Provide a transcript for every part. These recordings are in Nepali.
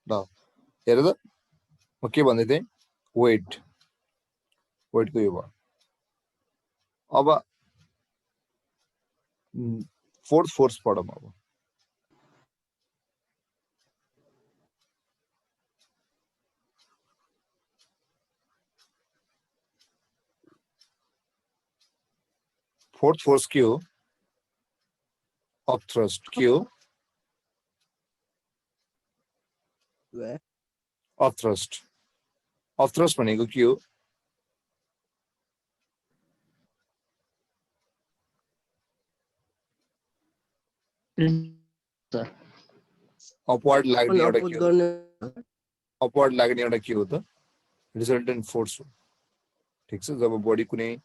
ल हेर त म के भन्दै थिएँ वेटको यो भयो। अब फोर्थ फोर्स पढौँ। अब फोर्थ फोर्स के हो? अपथ्रस्ट के हो? अपथ्रस्ट भनेको के हो? अपवर्ड लाग्ने एउटा के हो? अपवर्ड लाग्ने एउटा के हो त? रिजल्टेन्ट फोर्स हो। ठीक छ, जब बडी कुनै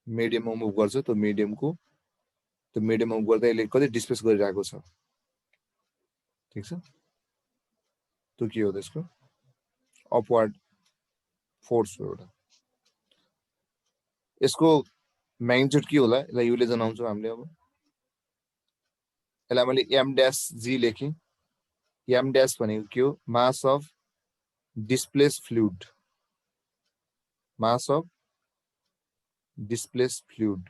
मिडियममा मुभ गर्छ, त्यो मिडियममा मुभ गर्दा यसले कति डिस्प्लेस गरिरहेको छ। ठीक छ, त्यो के हो? त्यसको अपवर्ड फोर्स हो एउटा। यसको म्याग्निट्युड के होला? यसलाई युले जनाउँछौँ हामीले। अब यसलाई मैले एम ड्यास जी लेखेँ। एम ड्यास भनेको के हो? Mass of displace fluid. Mass of displace fluid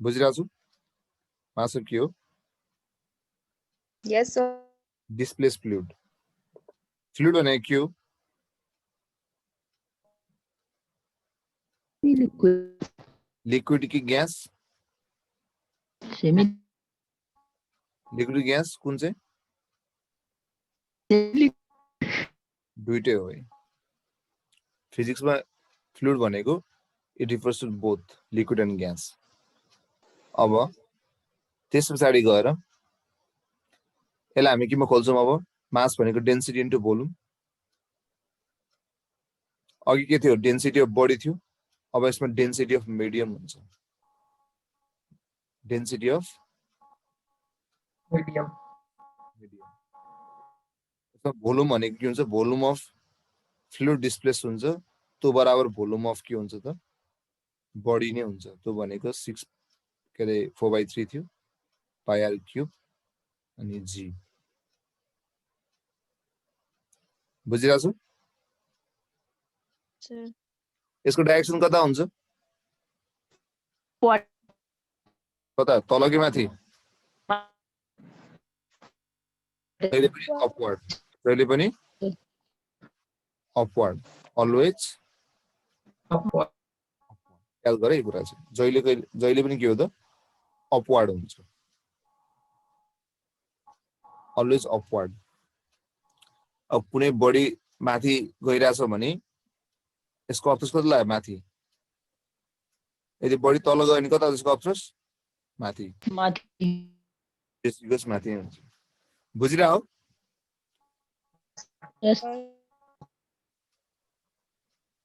बुझिरहेको छु? मास अफ के हो? Yes sir. Displace fluid. Fluid भनेको के हो? लिक्विड कि ग्यास? लिक्विड ग्यास कुन चाहिँ? दुईटै हो है। फिजिक्समा फ्लुइड भनेको it refers to both liquid and gas. अब त्यस पछाडि गएर यसलाई हामी केमा खोल्छौँ? अब मास भनेको डेन्सिटी इन्टु भोल्युम। अघि के थियो? डेन्सिटी अफ बडी थियो। अब यसमा डेन्सिटी अफ मिडियम हुन्छ। Density of medium. भोल्युम भनेको के हुन्छ? भोल्युम अफ फ्लुइड डिस्प्लेस हुन्छ, त्यो बराबर भोल्युम अफ के हुन्छ त? बडी नै हुन्छ। त्यो भनेको 6 के अरे 4/3 थियो पाइ आर क्युब अनि जी। बुझिरहेको छु? यसको डाइरेक्सन कता हुन्छ? कता? तल कि माथि? जहिले पनि अपवर्ड। जहिले पनि अपवर्ड। Always upward. याद गरे यो कुरा चाहिँ। जहिले पनि के हो त? अपवर्ड हुन्छ। Always upward. अब कुनै बडी माथि गइरहेछ भने यसको अप्रोच कति लाग्यो? माथि। यदि बडी तल गयो भने कता हो यसको अप्रोच? माथि। माथि हुन्छ। बुझिरह हो?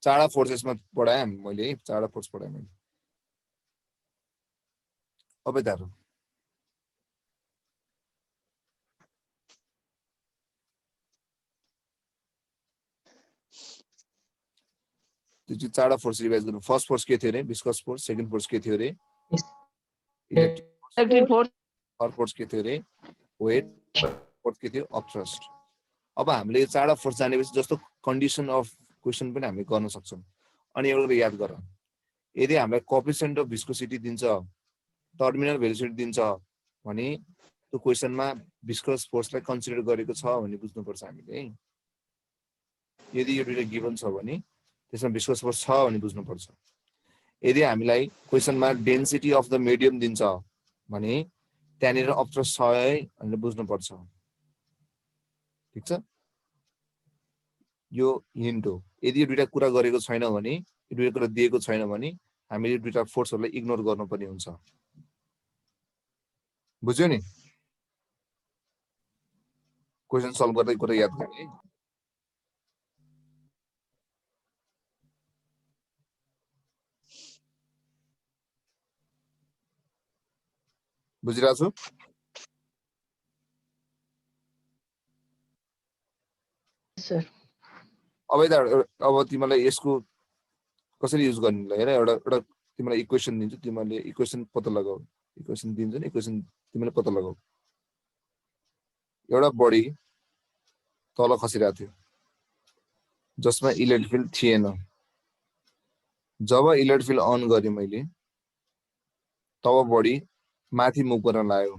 चारवटा फोर्स यसमा पढाएँ हामी मैले है। चारवटा फोर्स पढाएँ मैले। अब यताहरु त्यो चाहिँ चारवटा फोर्स रिभाइज गर्नु। फर्स्ट फोर्स के थियो रे? Viscous force. सेकेन्ड फोर्स के थियो रे? Electric force. थर्ड फोर्स के थियो रे? वेट। फोर्थ के थियो? अपथ्रस्ट। अब हामीले यो चारवटा फोर्स जानेपछि जस्तो कन्डिसन अफ क्वेसन पनि हामी गर्न सक्छौं। अनि एउटा कुरा याद गर, यदि हामीलाई कोएफिसिएन्ट अफ विस्कोसिटी दिन्छ, टर्मिनल भेलोसिटी दिन्छ भने त्यो क्वेसनमा विस्कस फोर्सलाई कन्सिडर गरेको छ भन्ने बुझ्नुपर्छ हामीले। यदि यो दुईटा गिवन छ भने त्यसमा विस्कस फोर्स छ भन्ने बुझ्नुपर्छ। यदि हामीलाई क्वेसनमा डेन्सिटी अफ द मिडियम दिन्छ भने त्यहाँनिर अपथ्रस्ट छ है भनेर बुझ्नुपर्छ। ठीक छ? यो हिन्ट हो। यदि यो दुईटा कुरा गरेको छैन भने, यो दुईटा कुरा दिएको छैन भने हामीले यो दुईटा फोर्सहरूलाई इग्नोर गर्नुपर्ने हुन्छ। बुझ्यो नि? क्वेसन सल्भ गर्दै कुरा याद गर्ने। बुझिरहेको छु? सर अब तिमीलाई यसको कसरी युज गर्ने ल हेर। एउटा तिमीलाई इक्वेसन दिन्छु, तिमीले इक्वेसन पत्ता लगाऊ। इक्वेसन दिन्छ नि, इक्वेसन तिमीले पत्ता लगाऊ। एउटा बडी तल खसिरहेको थियो जसमा इलेक्ट्रिक फिल्ड थिएन। जब इलेक्ट्रिक फिल्ड अन गरेँ मैले तब बडी माथि मुभ गर्न लाग्यो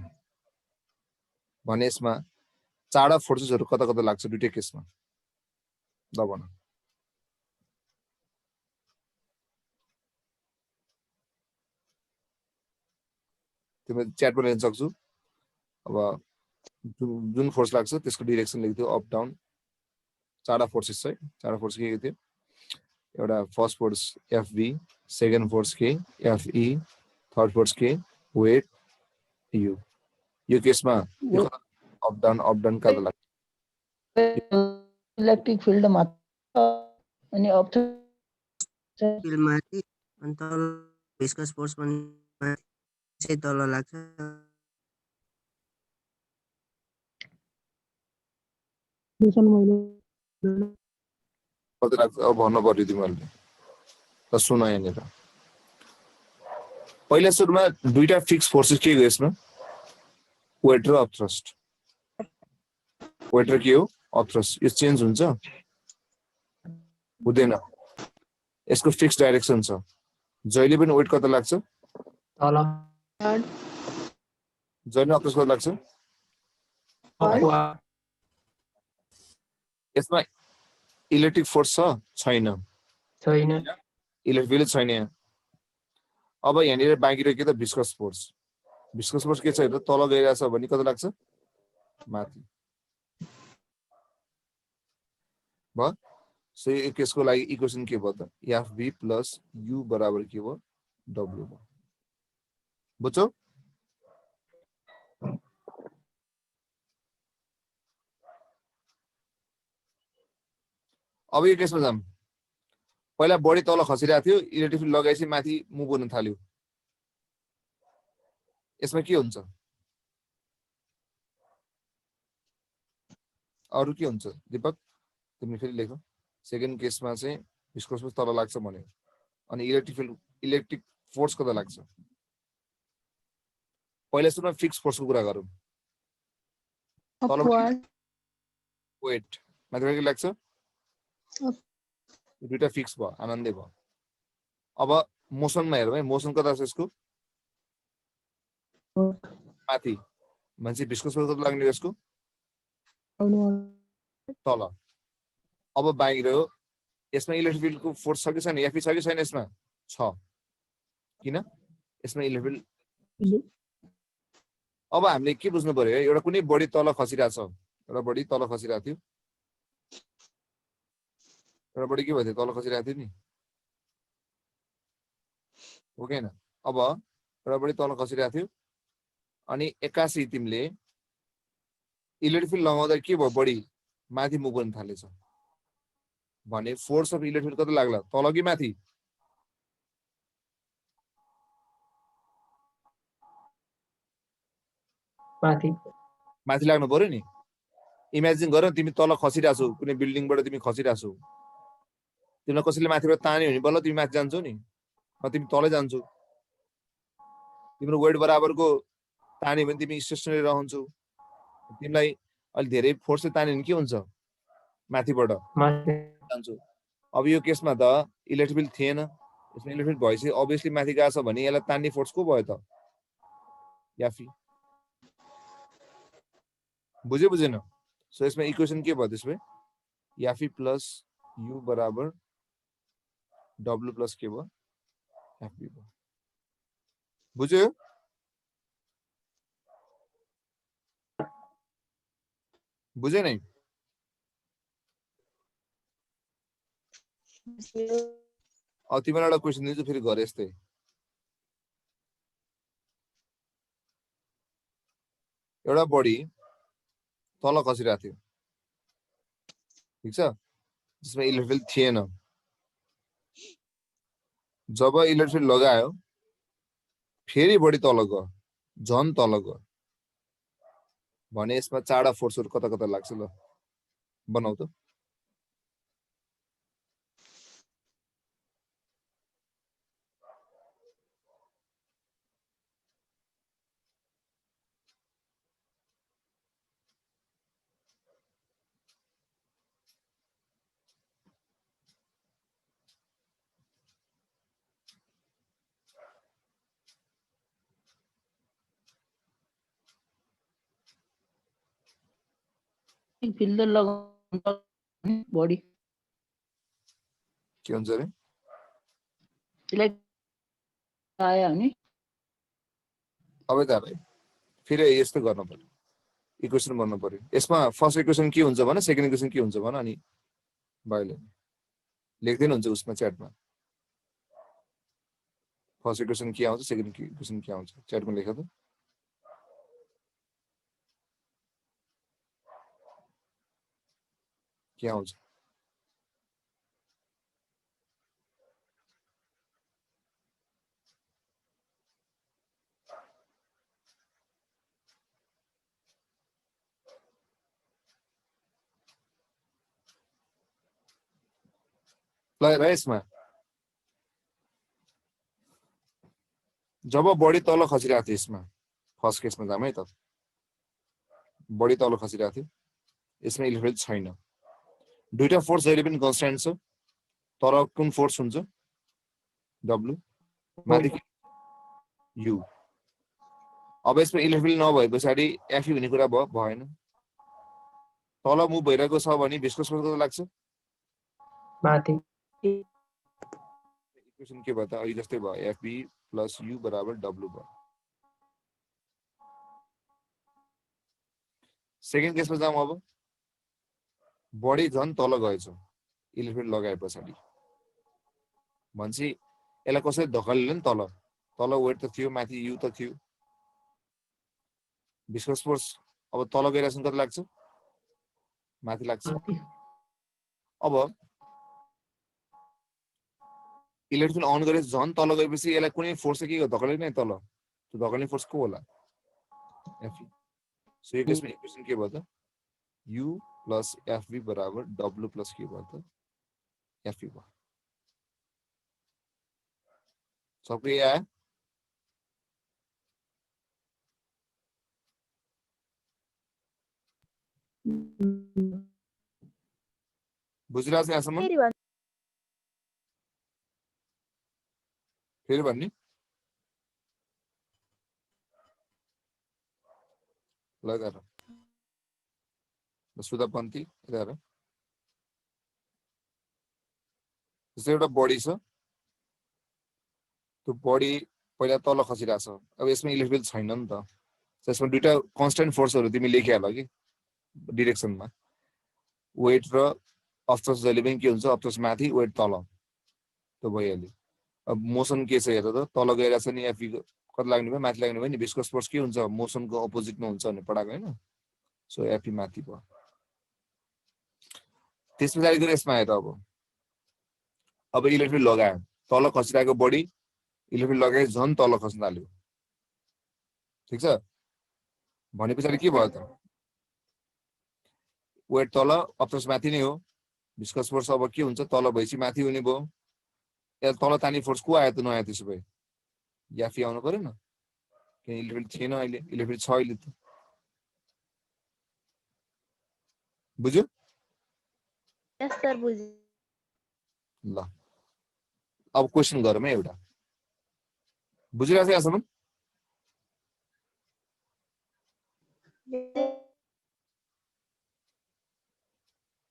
भने यसमा चाडा फोर्सेसहरु कता कता लाग्छ दुईटै केसमा ल भन। तिमीले च्याटमा लेख्न सक्छु। अब जुन फोर्स लाग्छ त्यसको डिरेक्सन लेख्दियो अप डाउन। चारवटा फोर्सेस छ है। चारवटा फोर्स के थियो? एउटा first force FB, second force के एफई, थर्ड फोर्स के वेट यु। यो केसमा अप डाउन कता लाग्छ? इलेक्ट्रिक फिल्ड मात्र अनि फिल्ड माथि अनि तल विस्कस फोर्स पनि माथि तल लाग्छ। कति लाग्छ अब भन्नु पर्यो तिमीहरूले। त सुन यहाँनिर पहिला सुरुमा दुईटा फिक्स फोर्सेस के हो यसमा? वेट र अपथ्रस्ट। वेट र के हो? अपथ्रस्ट। यो चेन्ज हुन्छ? हुँदैन। यसको फिक्स डाइरेक्सन छ। जहिले पनि वेट कता लाग्छ? तल। जहिले अपथ्रस्ट कता लाग्छ? यसमा इलेक्ट्रिक फोर्स छ? छैन। इलेक्ट्रिक फिल्ड छैन यहाँ। अब यहाँनिर बाँकी रह्यो के त भिस्कस फोर्स। भिस्कस फोर्स के छ हेर तल गइरहेछ भने कता लाग्छ? माथि। भयो? सो यो केसको लागि इक्वेसन के भयो त? एफबी प्लस यु बराबर के भयो? डब्लु भयो। बुझ्यौ? अब यो केसमा जाम। पहिला बडी तल खसिरहेको थियो, इलेक्ट्रिक फिल्ड लगाएपछि माथि मुभ गर्न थाल्यो। यसमा के हुन्छ? अरु के हुन्छ दीपक? तिमीले फेरि लेख। सेकेन्ड केसमा चाहिँ भिस्कस फोर्स तल लाग्छ भन्यो अनि इलेक्ट्रिक फोर्स कता लाग्छ? पहिला सुरुमा फिक्स फोर्सको कुरा गरौँ। वेट माथि के लाग्छ? दुईटा फिक्स भयो, आनन्दै भयो। अब मोसनमा हेरौँ है, मोसन कता छ यसको? माथि। मान्छे भिस्कस फोर्स कता लाग्ने यसको? तल। अब बाँकी रह्यो यसमा इलेक्ट्रिक फिल्डको फोर्स छ कि छैन? एफई छ कि छैन यसमा? छ। किन? यसमा इलेक्ट्रिक फिल्ड। अब हामीले के बुझ्नु पर्यो? एउटा कुनै बडी तल खसिरहेको छ, एउटा बडी तल खसिरहेको थियो, एउटा बडी के भयो तल खसिरहेको थियो नि, हो कि हैन? अब एउटा बडी तल खसिरहेको थियो अनि एक्कासी तिमीले इलेक्ट्रिक फिल्ड लगाउँदा के भयो? बडी माथि मुभ गर्न थालेछ भने फोर्स अफ इलेक्ट्रिक फिल्ड कता लाग्ला? तल कि माथि? माथि लाग्नु पर्यो नि। इमेजिन गर तिमी तल खसिरहेको छौ, कुनै बिल्डिङबाट तिमी खसिरहेको छौ, तिमीलाई कसैले माथिबाट तान्यो भने बल्ल तिमी माथि जान्छौ नि, तिमी तलै जान्छौ। तिम्रो वेट बराबरको तान्यो भने तिमी स्टेसनरी रहन्छौ। तिमीलाई अलि धेरै फोर्सले तान्यो भने के हुन्छ? माथिबाट जान्छौ। अब यो केसमा त इलेक्ट्रिक फिल्ड थिएन, यसमा इलेक्ट्रिक फिल्ड भएपछि अभियसली माथि गएको छ भने यसलाई तान्ने फोर्स को भयो त? याफी। बुझ्यो बुझेन? सो यसमा इक्वेसन के भयो त्यसमा? याफी प्लस यु बराबर डब्लु प्लस के भयो? एफबी भयो। बुझ्यो? बुझे नै? अब तिमीलाई एउटा क्वेसन दिन्छु फेरि गरे यस्तै। एउटा बडी तल खसिरहेको थियो, ठिक छ, जसमा इलेक्ट्रिक फिल्ड थिएन। जब इलेक्ट्रिक फिल्ड लगायो फेरि बडी तल गयो, झन तल गयो भने यसमा चारवटा फोर्सहरु कता कता लाग्छ? ल बनाऊ त। फिल्डर लगाउनु बडी के हुन्छ रे सिलेक्ट आयो भने अब त भाइ फेरि यस्तो गर्नु पर्यो इक्वेसन बनाउनु पर्यो यसमा फर्स्ट इक्वेसन के हुन्छ भने सेकेन्ड इक्वेसन के हुन्छ भने अनि भाइले लेख्दैन हुन्छ उसमा च्याटमा फर्स्ट इक्वेसन के आउँछ सेकेन्ड इक्वेसन के आउँछ च्याटमा लेख त के आउँछ ल यसमा जब बडी तल खसिरहेको थियो यसमा फर्स्ट केसमा जाम है त बडी तल खसिरहेको थियो यसमा इलेक्ट्रोड छैन दुईटा फोर्स जहिले पनि कन्स्ट्यान्ट छ तर कुन फोर्स हुन्छ डब्लु माथि यु अब यसमा इलेक्ट्रोड नभए पछाडि एफई हुने कुरा भएन तल मुभ भइरहेको छ भने भिस्कस फोर्स कति लाग्छ माथि इक्वेसन के भयो त अहिले जस्तै भयो एफबी प्लस यु बराबर डब्लु भयो सेकेन्ड केसमा जाउँ अब बडी झन् तल गएछ इलेक्ट्रोड लगाए पछाडि भन्छ यसलाई कसरी धकाल्यो नि तल तल वेट त थियो माथि यु त थियो भिस्कस फोर्स अब तल गइरहेछ कति लाग्छ माथि लाग्छ अब इलेक्ट्रोड अन गरे झन् तल गएपछि यसलाई कुनै फोर्स के धकाल्यो नि तल त्यो धकाल्ने फोर्स को होला एफई सो यो केसमा इक्वेसन के भयो त यु प्लस एफबी बराबर डब्लु प्लस के भयो त एफई भयो सबको यही आयो बुझिरहेको छ यहाँसम्म फेरि भन्ने ल हेर सुधा पन्थी हेर जस्तै एउटा बडी छ त्यो बडी पहिला तल खसिरहेको छ अब यसमा इलेक्ट्रिक छैन नि त यसमा दुईटा कन्स्ट्यान्ट फोर्सहरू तिमी लेखिहाल कि डिरेक्सनमा वेट र अफथ्रस जहिले पनि के हुन्छ अफथ्रस माथि वेट तल त्यो भइहाल्यो अब मोसन के छ हेर त तल गइरहेको छ नि एफई कति लाग्ने भयो माथि लाग्ने भयो नि भिस्कस फोर्स के हुन्छ मोसनको अपोजिटमा हुन्छ भने पढाएको होइन सो एफई माथि भयो त्यस पछाडि गएर यसमा आयो त अब इलेक्ट्रिक लगायो तल खसिरहेको बडी इलेक्ट्रिक लगाए झन् तल खस्न थाल्यो ठिक छ भने पछाडि के भयो त वेट तल अफथ्रस माथि नै हो भिस्कस फोर्स अब के हुन्छ तल भएपछि माथि हुने भयो यसलाई तल तानी फोर्स को आयो त नआयो त्यसो भए याफी आउनु परेन किन इलेक्ट्रिक थिएन अहिले इलेक्ट्रिक छ अहिले त बुझ्यो ल अब क्वेसन गरौँ है एउटा बुझिरहेको छ यहाँसम्म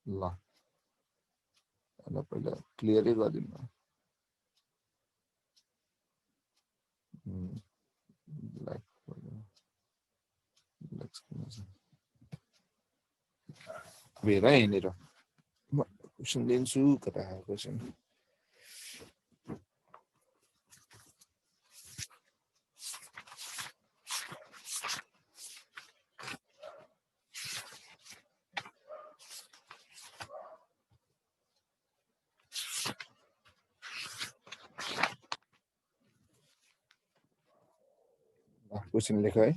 ल पहिला क्लियरै गरिदिनु हेर यहाँनिर क्वेसन दिन्छु कता क्वेसन क्वेसन लेख है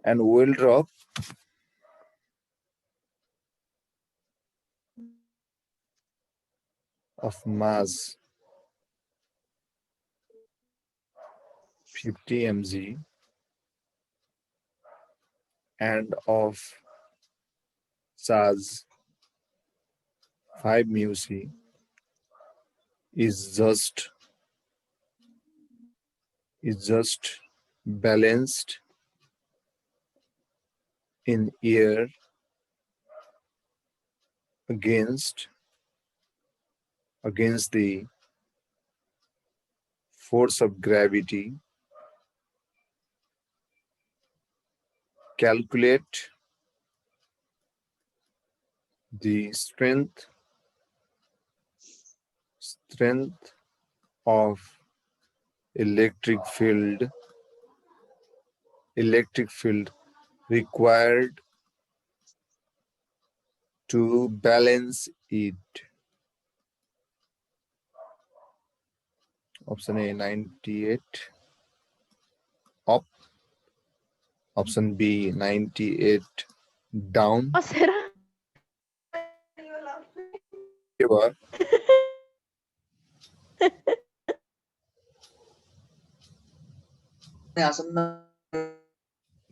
and wheel drop of mass 50 mg and of charge 5 mu c is just balanced in air against the force of gravity. Calculate the strength of electric field required to balance it. Option A 98 up. Option B 98 down. के भयो?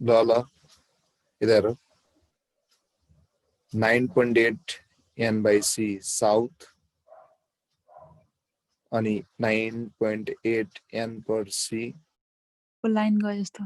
ल इधर 9.8 n by c south अनि 9.8 n per c लाइन गयो जस्तो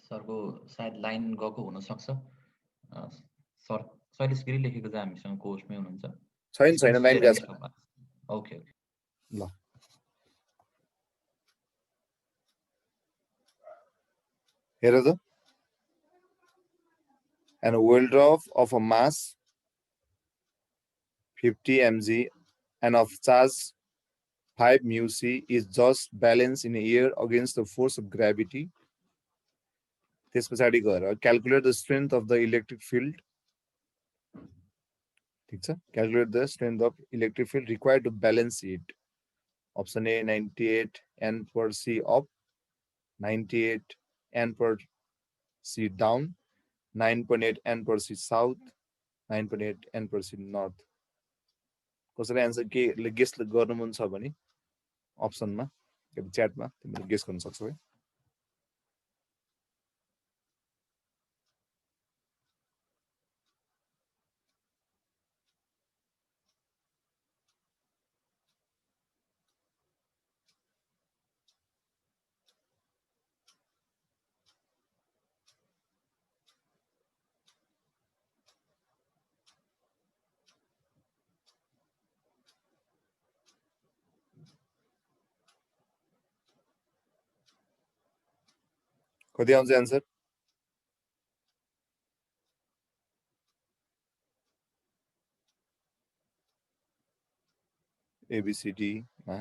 सरको सायद लाइन गएको हुन सक्छ सर शैलेश गिरी लेखेको चाहिँ हामीसँग कोर्समै हुनुहुन्छ छैन लाइन गएको छ ओके ल हेर त and a Waldorf of a mass 50 mg and of charge 5 mu c is just balanced in air against the force of gravity. त्यस पछाडि गएर calculate the strength of the electric field. ठीक छ, calculate the strength of electric field required to balance it. Option A 98 n per c up, 98 n per c down, 9.8 n per c south, 9.8 n per c north. कसैले आन्सर के गेस गर्नु मन छ भने अप्सनमा च्याटमा तिमीले गेस गर्न सक्छौ है। कति आउँछ आन्सर? एबीसीडी मा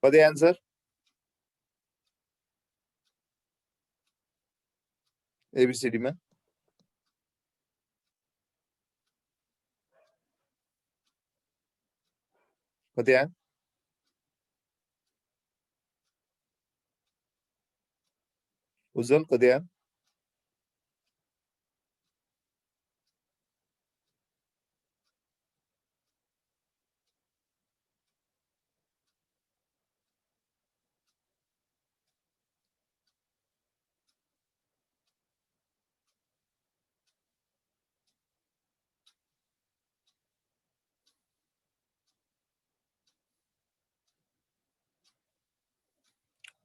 कति आन्सर? एबीसीडी मा कति आयो? उज्जवल कति आयो?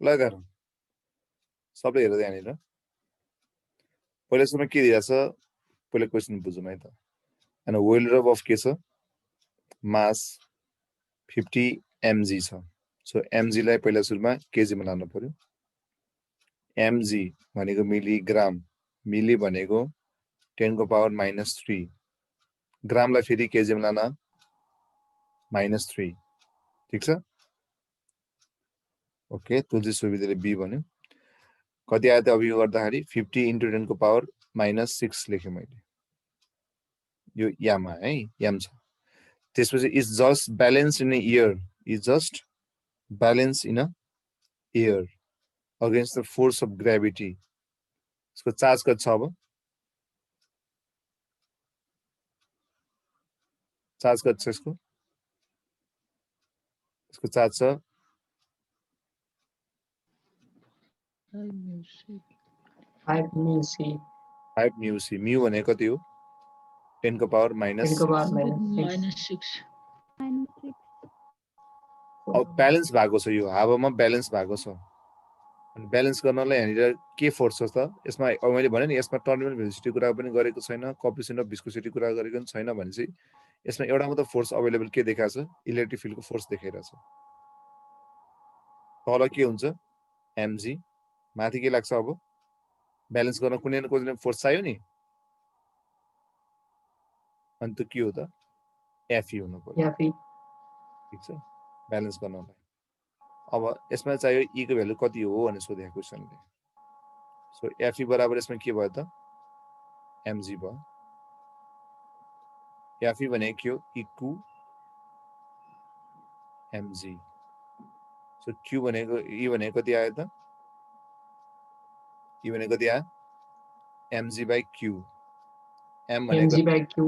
ल गरौँ सबले हेरेर यहाँनिर पहिला सुरुमा के दिएको छ पहिला क्वेसन बुझौँ है त हैन व्हेल रब अफ के छ मास 50 mg छ सो mg लाई पहिला सुरुमा केजी मा लानु पर्यो mg भनेको मिलिग्राम मिली भनेको 10 को पावर -3 ग्रामलाई फेरि केजी मा लान -3 ठीक छ ओके तुलसी सुविधाले बी भन्यो कति आयो त अब यो गर्दाखेरि 50 * 10 को पावर -6 लेखे मैले यो याम है याम छ त्यसपछि is just balance in a year is just balance in a year against the force of gravity यसको चार्ज कति छ अब चार्ज कति छ यसको चार्ज छ 5 म्युसी 5 म्यू सी म्यू भनेको कति हो 10 को पावर -6 अब ब्यालेन्स भएको छ यो हावामा ब्यालेन्स भएको छ अनि ब्यालेन्स गर्नलाई यहाँनिर के फोर्स छ त यसमा मैले भने नि यसमा टर्मिनल भेलोसिटी कुरा पनि गरेको छैन कोएफिसिएन्ट अफ भिस्कोसिटी कुरा गरेको पनि छैन भनेपछि यसमा एउटा मात्र फोर्स अवेलेबल के देखाएको छ इलेक्ट्रिक फिल्डको फोर्स देखाइरहेछ तल के हुन्छ mg माथि के लाग्छ अब ब्यालेन्स गर्न कुनै न कुनै फोर्स चाहियो नि अनि त्यो के हो त fe हुनु पर्यो ठीक छ ब्यालेन्स गर्नलाई अब यसमा चाहियो e को भ्यालु कति हो भनेर सोधेको क्वेशनले सो fe बराबर यसमा के भयो त mg भयो fe भनेको के हो इक्वु mg सो q भनेको e भनेको कति आयो त e भनेको कति आयो mg by q m भनेको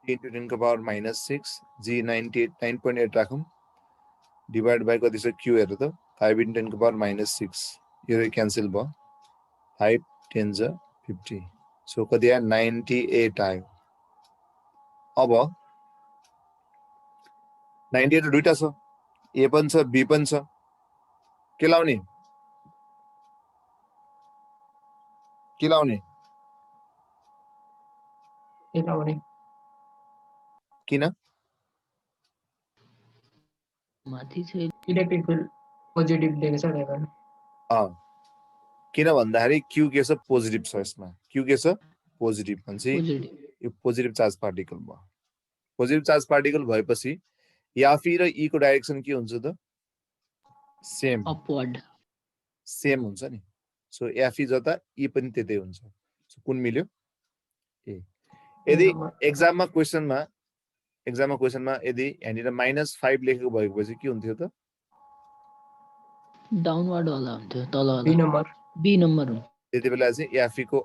× 10 को पावर -6 g 9.8 राखौं डिवाइड बाइ कति छ q हेर त 5 × 10 को पावर -6 यो क्यान्सल भयो 5 10 ज 50 सो कति आयो 98 आयो अब 98 दुईटा छ ए पनि छ बी पनि छ के लाउने किन माथि चाहिँ इलेक्ट्रिक फिल्ड पोजिटिभ दिएको छ त्यही किन भन्दाखेरि क्यू के छ पोजिटिभ छ यसमा क्यू के छ पोजिटिभ भन्छ यो पोजिटिभ चार्ज पार्टिकल भयो पोजिटिभ चार्ज पार्टिकल भएपछि याफी र ई को डाइरेक्सन के हुन्छ त सेम अपवर्ड सेम हुन्छ नि सो याफी जता ई पनि त्यतै हुन्छ सो कुन मिल्यो ए यदि एक्जाममा क्वेशनमा यदि यहाँनिर -5 लेखेको भएपछि के हुन्थ्यो त डाउनवर्ड वाला हुन्थ्यो तल वाला बी नम्बर हो त्यति बेला चाहिँ याफी को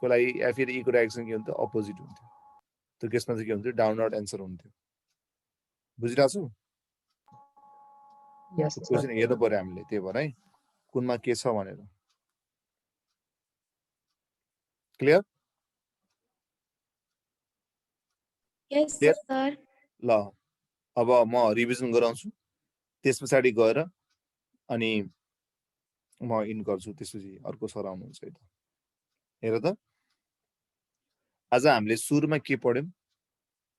लागि याफी र ई को डाइरेक्सन के हुन्थ्यो अपोजिट हुन्थ्यो त्यो केसमा चाहिँ के हुन्थ्यो डाउनवर्ड एन्सर हुन्थ्यो बुझिरहेको छु यस क्वेशन हेर्नु पर्यो हामीले त्यही भएर है कुनमा के छ भनेर क्लियर यस सर ल अब म रिभिजन गराउँछु त्यसपछि गएर अनि म इन गर्छु त्यसपछि अर्को सर आउनुहुन्छ है त हेर त आज हामीले सुरुमा के पढ्यौं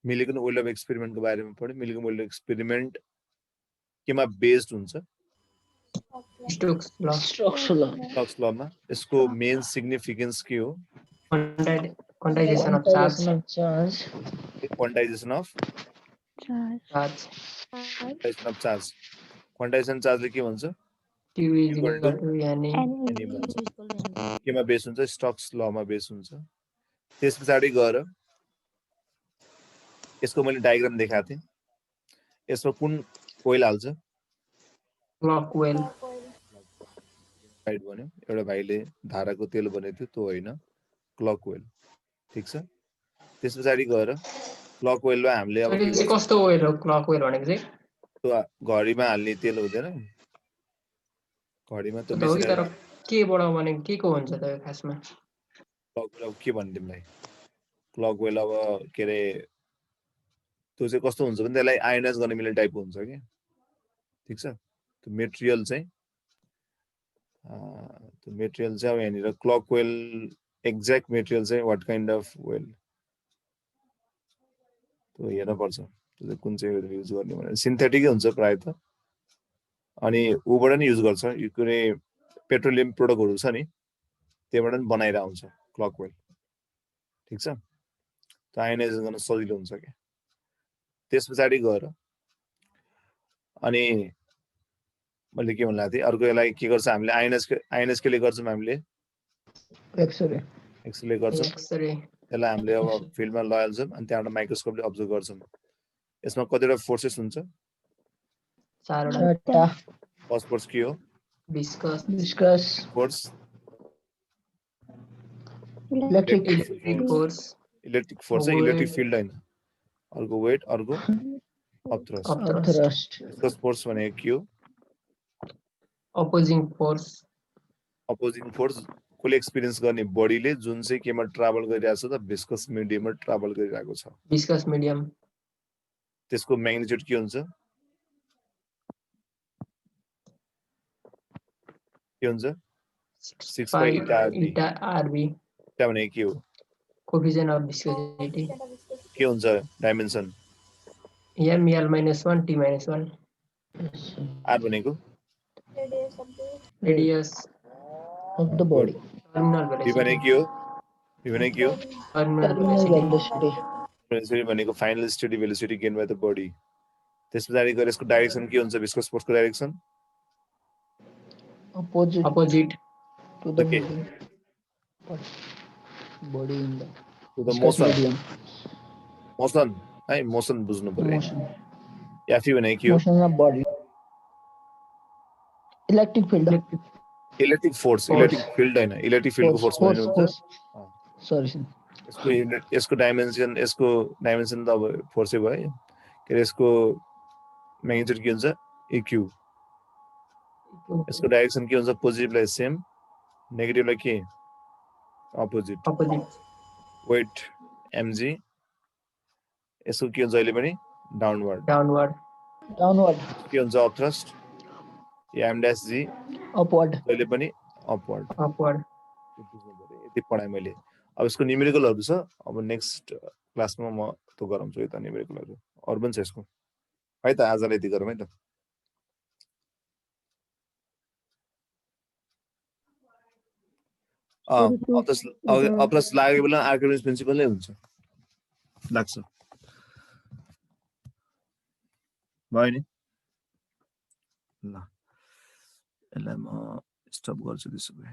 मिलिगन वेल्डर एक्सपेरिमेन्टको बारेमा पढ्यौं मिलिगन वेल्डर एक्सपेरिमेन्ट केमा बेस्ड हुन्छ स्टोक्स लमा यसको मेन सिग्निफिकेन्स के हो quantization of charge quantization of charge quantization चार्जले के भन्छ केमा बेस हुन्छ स्टोक्स लमा बेस हुन्छ त्यसपछि गएर यसको मैले डायग्राम देखाएको थिएँ यसमा कुन कोइल हाल्छ क्लक कोइल राइट भन्यो एउटा भाइले धाराको तेल भनेको थियो त्यो होइन क्लक वेल ठिक छ त्यस पछाडि गएर क्लक वेलमा हामीले अब अहिले के चाहिँ गर्छौँ कस्तो वेयर हो क्लक वेयर भनेको चाहिँ त्यो घडीमा हाल्ने तेल हुँदैन घडीमा त्यो त्यो त हो कि तर मेसिनलाई केबाट भनेको के को हुन्छ त यो खासमा क्लक वेल अब के भन्ने तिमीलाई क्लक वेल अब के अरे त्यो चाहिँ कस्तो हुन्छ भने त्यसलाई आयोनाइज गर्न मिल्ने टाइपको हुन्छ कि ठिक छ त्यो मेटेरियल चाहिँ अब यहाँनिर क्लक वेल एक्ज्याक्ट मेटेरियल चाहिँ वाट काइन्ड अफ वेल त्यो हेर्नुपर्छ त्यो चाहिँ कुन चाहिँ युज गर्ने भनेर सिन्थेटिकै हुन्छ प्रायः त अनि ऊबाट नि युज गर्छ यो कुनै पेट्रोलियम प्रोडक्टहरू छ नि त्यहीबाट पनि बनाएर आउँछ क्लक वेल ठिक छ त्यो आयोनाइज गर्न सजिलो हुन्छ क्या त्यस पछाडि गएर अनि मैले के भन्नु थिएँ अर्को यसलाई के गर्छ हामीले आयोनाइज केले गर्छौँ हामीले एक्सरे एक्सरे गर्छौँ एक्सरे त्यसलाई हामीले अब फिल्डमा लैजान्छौँ अनि त्यहाँबाट माइक्रोस्कोपले अब्जर्भ गर्छौँ यसमा कतिवटा फोर्सेस हुन्छ चारवटा फर्स्ट फोर्स के हो viscous force electric force electric force चाहिँ इलेक्ट्रिक फिल्ड होइन अर्को वेट अर्को अपथ्रस्ट विस्कस फोर्स भनेको के हो अपोजिङ फोर्स कसले एक्सपिरियन्स गर्ने बडीले जुन चाहिँ केमा ट्राभल गरिरहेको छ त विस्कस मिडियममा ट्राभल गरिरहेको छ विस्कस मिडियम त्यसको म्याग्निट्युड के हुन्छ के हुन्छ 6/eta RB eta भनेको के हो कोएफिसिएन्ट अफ विस्कोसिटी के हुन्छ डाइमेन्सन ml -1 t -1 r भनेको radius of the body. Terminal v velocity भनेको के हो टर्मिनल Terminal भेलोसिटी velocity. भनेको final steady velocity gain by the body त्यस पछाडि गएर यसको डाइरेक्सन के हुन्छ विस्कस फोर्सको direction Opposite opposite to the Okay. moving body in the to the viscous medium. Motion है मोसन बुझ्नु पर्यो Motion. एफी भनेको के हो Motion of body. Electric field. Electric force electric field होइन इलेक्ट्रिक फिल्डको फोर्स भन्नुहुन्छ Sorry, sir. यसको डाइमेन्सन त अब फोर्सै भयो के अरे यसको म्याग्निट्युड के हुन्छ इक्यू यसको डाइरेक्सन के हुन्छ पोजिटिभलाई सेम नेगेटिभलाई के अपोजिट वेट एमजी यसको के हुन्छ अहिले पनि डाउनवर्ड Downward. के हुन्छ upthrust M dash G Upward. अहिले पनि अपवर्ड यति पढाएँ मैले अब यसको न्युमेरिकलहरू छ अब नेक्स्ट क्लासमा म त्यो गराउँछु यता न्युमेरिकलहरू अरू पनि छ यसको है त आजलाई यति गरौँ है त अप्लस लागेको बेला आर्किमिडिज प्रिन्सिपल नै हुन्छ लाग्छ भयो नि ल यसलाई म स्टप गर्छु त्यसो भए